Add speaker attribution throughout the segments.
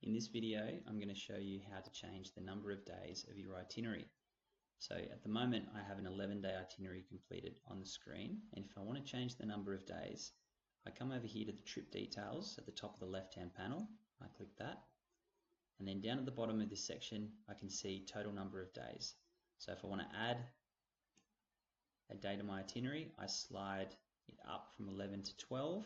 Speaker 1: In this video, I'm going to show you how to change the number of days of your itinerary. So at the moment, I have an 11-day itinerary completed on the screen, and if I want to change the number of days, I come over here to the trip details at the top of the left-hand panel. I click that, and then down at the bottom of this section, I can see total number of days. So if I want to add a day to my itinerary, I slide it up from 11 to 12.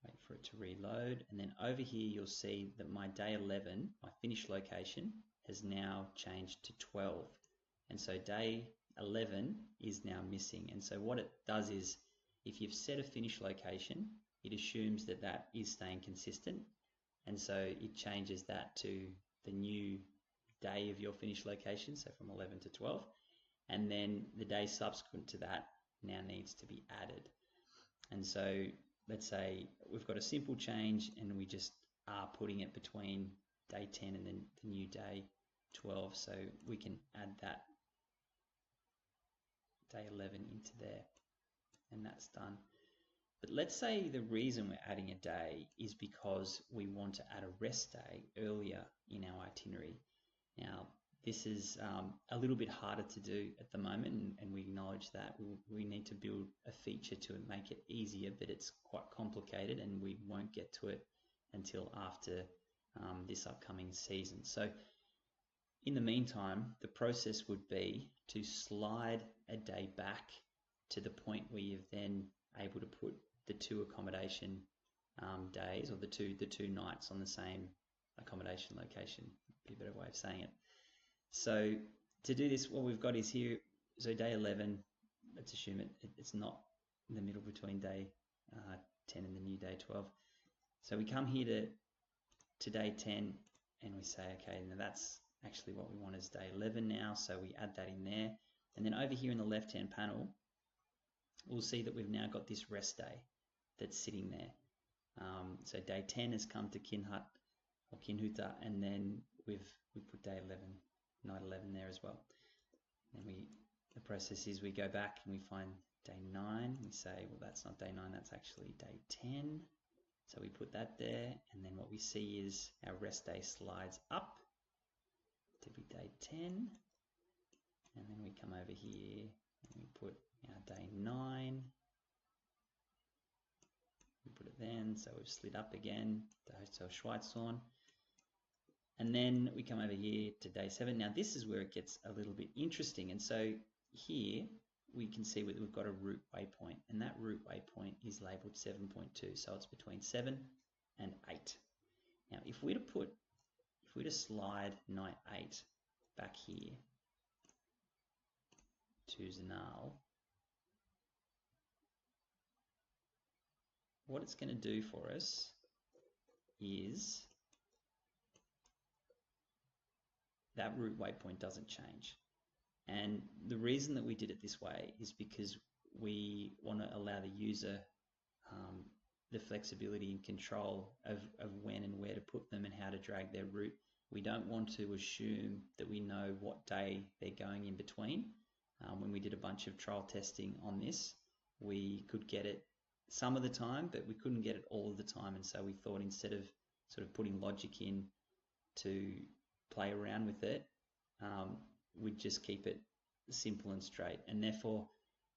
Speaker 1: Wait for it to reload, and then over here you'll see that my day 11, my finish location, has now changed to 12. And so day 11 is now missing. And so what it does is, if you've set a finish location, it assumes that that is staying consistent. And so it changes that to the new day of your finish location, so from 11 to 12. And then the day subsequent to that now needs to be added. And so let's say we've got a simple change and we just are putting it between day 10 and then the new day 12. So we can add that day 11 into there, and that's done. But let's say the reason we're adding a day is because we want to add a rest day earlier in our itinerary. Now, this is a little bit harder to do at the moment, and we acknowledge that. We need to build a feature to make it easier, but it's quite complicated and we won't get to it until after this upcoming season. So in the meantime, the process would be to slide a day back to the point where you're then able to put the two accommodation days, or the two nights on the same accommodation location, be a better way of saying it. So to do this, what we've got is here, so day 11, let's assume it's not in the middle between day 10 and the new day 12. So we come here to day 10 and we say, okay, now that's actually what we want is day 11 now, so we add that in there. And then over here in the left-hand panel, we'll see that we've now got this rest day that's sitting there. So day 10 has come to Kinhut or Kinhuta, and then we put day 11. Night 11 there as well. And the process is we go back and we find day 9. We say, well, that's not day 9, that's actually day 10. So we put that there, and then what we see is our rest day slides up to be day 10. And then we come over here and we put our day 9. We put it then, so we've slid up again to Hotel Schweizhorn. And then we come over here to day 7. Now this is where it gets a little bit interesting. And so here we can see we've got a route waypoint, and that route waypoint is labeled 7.2. So it's between 7 and 8. Now if we to slide night 8 back here to Zinal, what it's going to do for us is that route waypoint doesn't change. And the reason that we did it this way is because we want to allow the user the flexibility and control of when and where to put them and how to drag their route. We don't want to assume that we know what day they're going in between. When we did a bunch of trial testing on this, we could get it some of the time, but we couldn't get it all of the time. And so we thought, instead of sort of putting logic in to play around with it, we'd just keep it simple and straight. And therefore,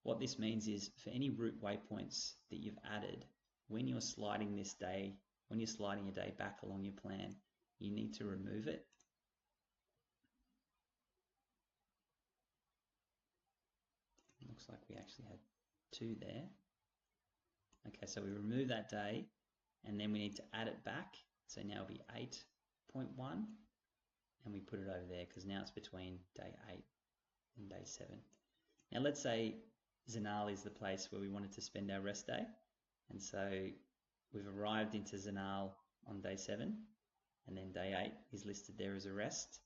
Speaker 1: what this means is, for any route waypoints that you've added, when you're sliding this day, when you're sliding a day back along your plan, you need to remove it. Looks like we actually had 2 there. Okay, so we remove that day, and then we need to add it back. So now it'll be 8.1. and we put it over there because now it's between day 8 and day 7. Now let's say Zinal is the place where we wanted to spend our rest day, and so we've arrived into Zinal on day 7, and then day 8 is listed there as a rest,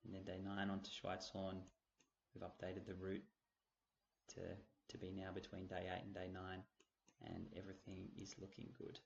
Speaker 1: and then day 9 onto Schweizhorn. We've updated the route to be now between day 8 and day 9, and everything is looking good.